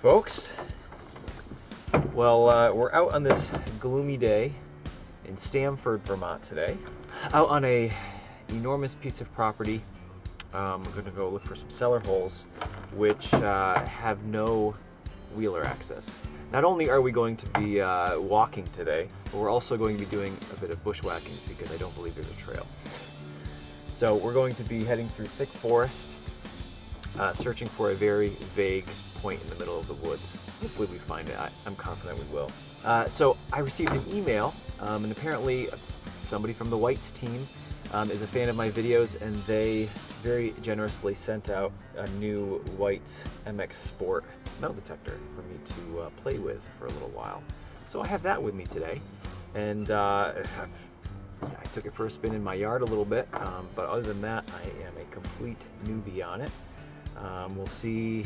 folks. Well, we're out on this gloomy day in Stamford, Vermont today. Out on a enormous piece of property. We're going to go look for some cellar holes which have no wheeler access. Not only are we going to be walking today, but we're also going to be doing a bit of bushwhacking because I don't believe there's a trail. So we're going to be heading through thick forest, searching for a very vague point in the middle of the woods. Hopefully we find it. I'm confident we will. So I received an email, and apparently somebody from the Whites team is a fan of my videos, and they very generously sent out a new Whites MX Sport metal detector for me to play with for a little while. So I have that with me today, and I took it for a spin in my yard a little bit, but other than that, I am a complete newbie on it. We'll see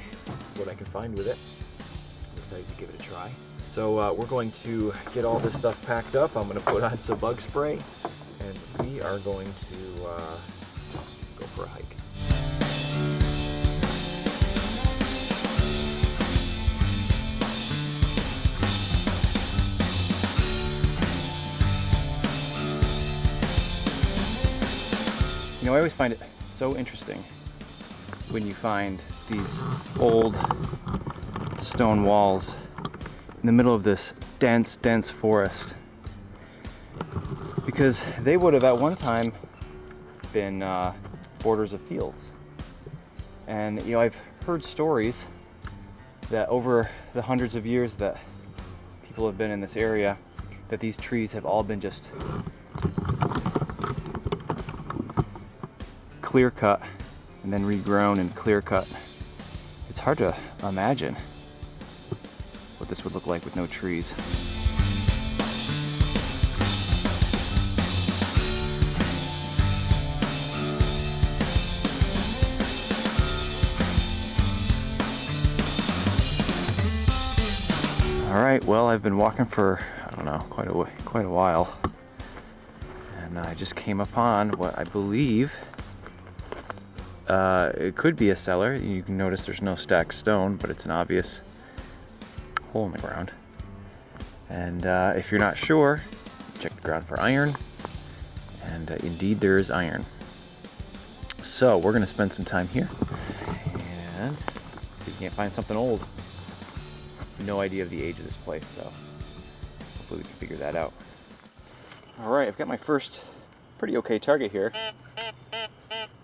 what I can find with it. I'm excited to give it a try. So we're going to get all this stuff packed up. I'm going to put on some bug spray, and we are going to go for a hike. You know, I always find it so interesting when you find these old stone walls in the middle of this dense forest, because they would have at one time been borders of fields. And you know, I've heard stories that over the hundreds of years that people have been in this area, that these trees have all been just clear cut and then regrown and clear cut. It's hard to imagine what this would look like with no trees. All right, well, I've been walking for, I don't know, quite a while, and I just came upon what I believe it could be a cellar. You can notice there's no stacked stone, but it's an obvious hole in the ground. And if you're not sure, check the ground for iron, and indeed there is iron. So we're going to spend some time here and see if we can't find something old. No idea of the age of this place, so hopefully we can figure that out. All right, I've got my first pretty okay target here.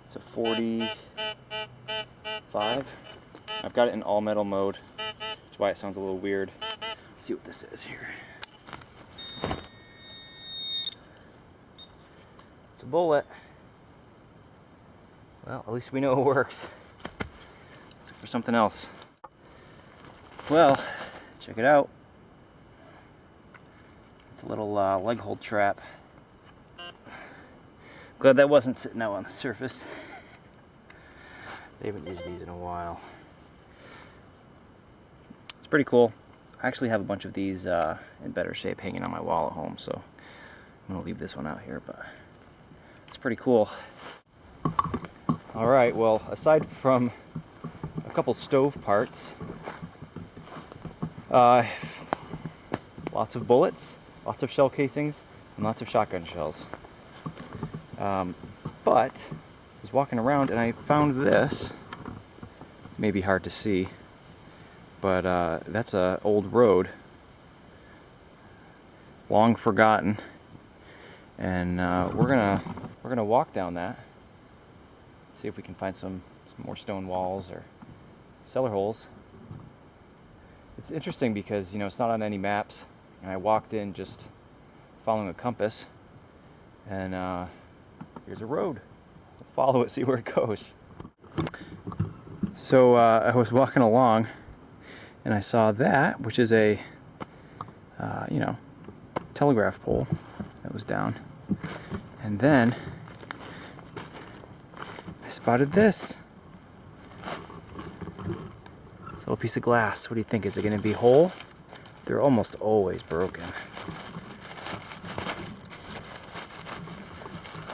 It's a 45. I've got it in all metal mode, which is why it sounds a little weird. Let's see what this is here. It's a bullet. Well, at least we know it works. Let's look for something else. Well, check it out. It's a little leg hold trap. Glad that wasn't sitting out on the surface. They haven't used these in a while. It's pretty cool. I actually have a bunch of these in better shape hanging on my wall at home, so I'm going to leave this one out here, but it's pretty cool. Alright, well, aside from a couple stove parts, lots of bullets, lots of shell casings, and lots of shotgun shells. But I was walking around and I found this. Maybe hard to see, but that's an old road, long forgotten, and we're gonna walk down that, see if we can find some more stone walls or cellar holes. It's interesting because, you know, it's not on any maps, and I walked in just following a compass, and here's a road. Follow it, see where it goes. So I was walking along, and I saw that, which is a, you know, telegraph pole that was down. And then I spotted this. It's a little piece of glass. What do you think? Is it going to be whole? They're almost always broken.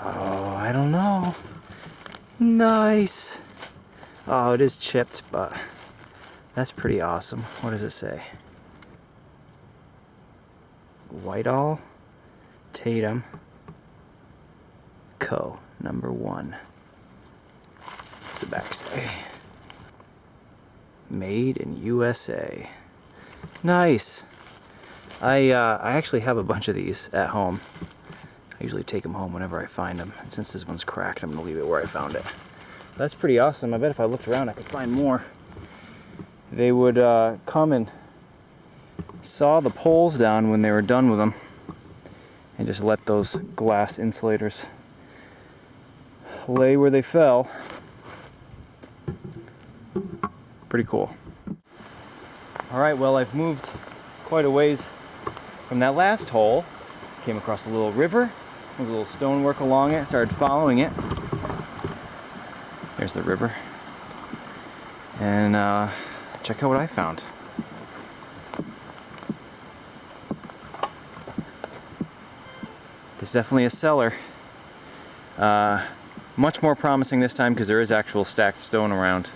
Oh, I don't know. Nice. Oh, it is chipped, but That's pretty awesome. What does it say? Whitehall, Tatum, Co. #1. What's the back say? Made in USA. Nice. I actually have a bunch of these at home. I usually take them home whenever I find them. And since this one's cracked, I'm going to leave it where I found it. That's pretty awesome. I bet if I looked around I could find more. They would come and saw the poles down when they were done with them and just let those glass insulators lay where they fell. Pretty cool. Alright, well, I've moved quite a ways from that last hole. Came across a little river. There's a little stonework along it. Started following it. There's the river. And check out what I found. This is definitely a cellar. Much more promising this time because there is actual stacked stone around.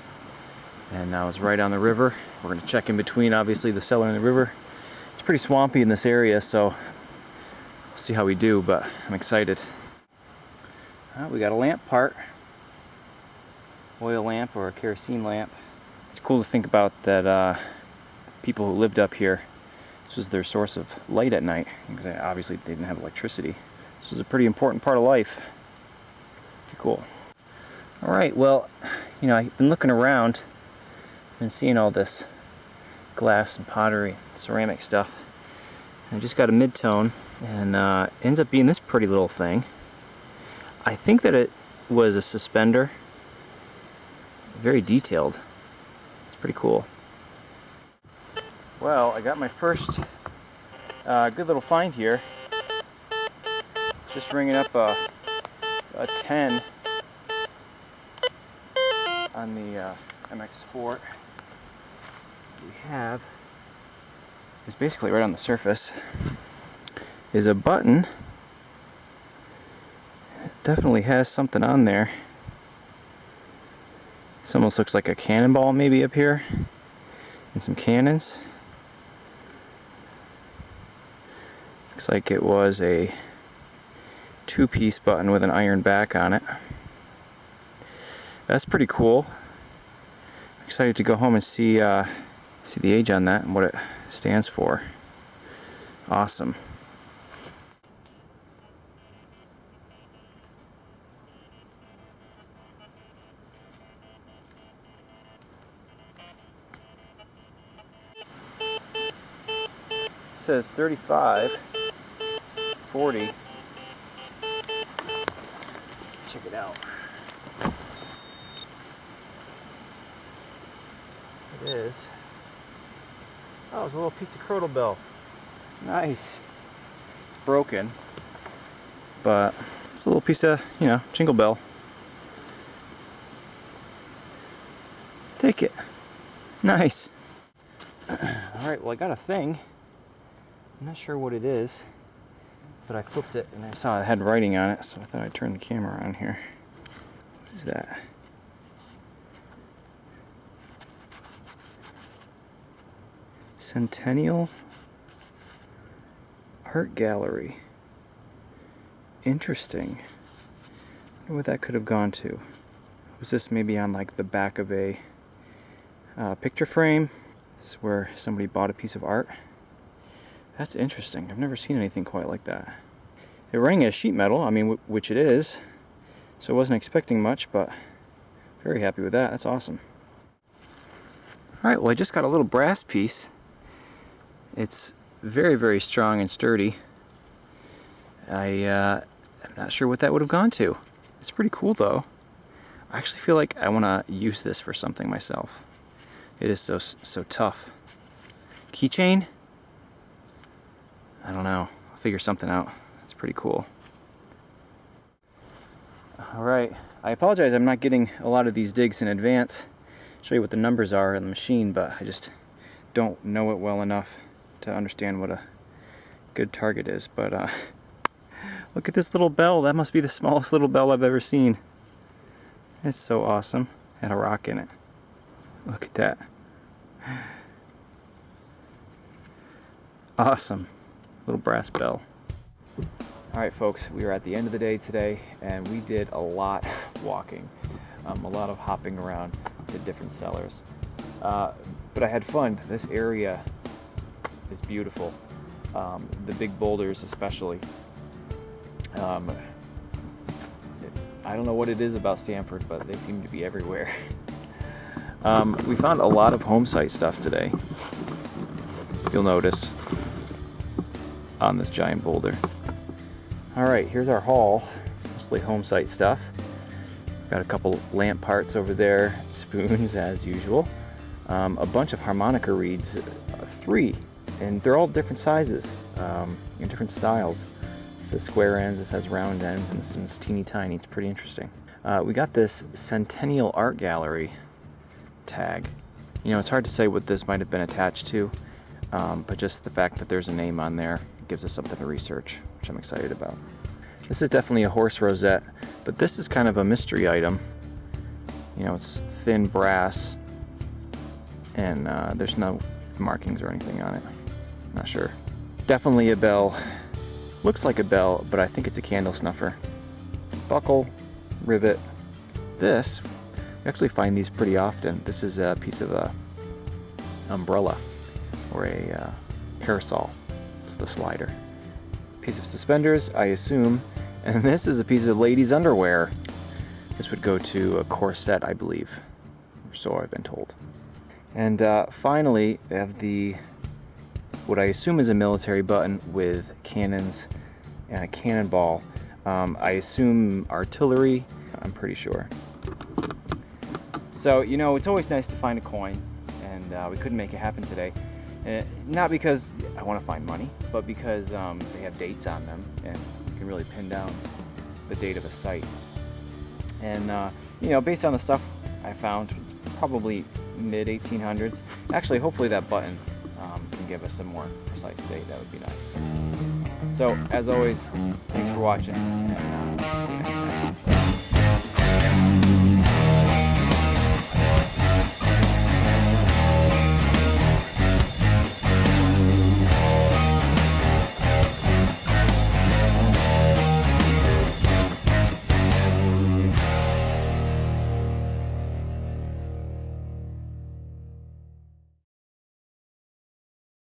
And now it's right on the river. We're going to check in between, obviously, the cellar and the river. It's pretty swampy in this area, so we'll see how we do, but I'm excited. We got a lamp part. Oil lamp or a kerosene lamp. It's cool to think about that people who lived up here, this was their source of light at night, because obviously they didn't have electricity. This was a pretty important part of life. Pretty cool. Alright, well, you know, I've been looking around, been seeing all this glass and pottery, ceramic stuff. And I just got a mid-tone, and ends up being this pretty little thing. I think that it was a suspender. Very detailed. It's pretty cool. Well, I got my first good little find here. Just ringing up a 10 on the MX Sport. We have is basically right on the surface is a button. It definitely has something on there. This almost looks like a cannonball maybe up here, and some cannons. Looks like it was a two-piece button with an iron back on it. That's pretty cool. I'm excited to go home and see the age on that and what it stands for. Awesome. It says 35, 40. Check it out. It is. Oh, it's a little piece of curdle bell. Nice. It's broken, but it's a little piece of, you know, jingle bell. Take it. Nice. Alright, well, I got a thing. I'm not sure what it is, but I flipped it and I saw it had writing on it, so I thought I'd turn the camera on here. What is that? Centennial Art Gallery. Interesting. I wonder what that could have gone to. Was this maybe on like the back of a picture frame? This is where somebody bought a piece of art. That's interesting. I've never seen anything quite like that. It rang as sheet metal, I mean, which it is. So I wasn't expecting much, but very happy with that. That's awesome. Alright, well, I just got a little brass piece. It's very, very strong and sturdy. I'm not sure what that would have gone to. It's pretty cool, though. I actually feel like I want to use this for something myself. It is so tough. Keychain? I don't know. I'll figure something out. It's pretty cool. Alright, I apologize I'm not getting a lot of these digs in advance. I'll show you what the numbers are on the machine, but I just don't know it well enough to understand what a good target is. But look at this little bell. That must be the smallest little bell I've ever seen. It's so awesome. Had a rock in it. Look at that. Awesome. Little brass bell. Alright folks, we are at the end of the day today, and we did a lot walking. A lot of hopping around to different cellars. But I had fun. This area is beautiful. The big boulders especially. I don't know what it is about Stanford, but they seem to be everywhere. We found a lot of home site stuff today. You'll notice on this giant boulder. Alright, here's our haul. Mostly home site stuff. Got a couple lamp parts over there, spoons as usual. A bunch of harmonica reeds, 3, and they're all different sizes, in different styles. This has square ends, this has round ends, and this one's teeny tiny. It's pretty interesting. We got this Centennial Art Gallery tag. You know, it's hard to say what this might have been attached to, but just the fact that there's a name on there gives us something to research, which I'm excited about. This is definitely a horse rosette, but this is kind of a mystery item. You know, it's thin brass, and there's no markings or anything on it. Not sure. Definitely a bell. Looks like a bell, but I think it's a candle snuffer. Buckle, rivet. This, we actually find these pretty often. This is a piece of a umbrella or a parasol. It's the slider. Piece of suspenders, I assume, and this is a piece of ladies' underwear. This would go to a corset, I believe, or so I've been told. And finally, we have what I assume is a military button with cannons and a cannonball. I assume artillery, I'm pretty sure. So, you know, it's always nice to find a coin, and we couldn't make it happen today. Not because I want to find money, but because they have dates on them, and you can really pin down the date of a site. And, you know, based on the stuff I found, probably mid-1800s. Actually, hopefully that button can give us some more precise date. That would be nice. So, as always, thanks for watching, and see you next time.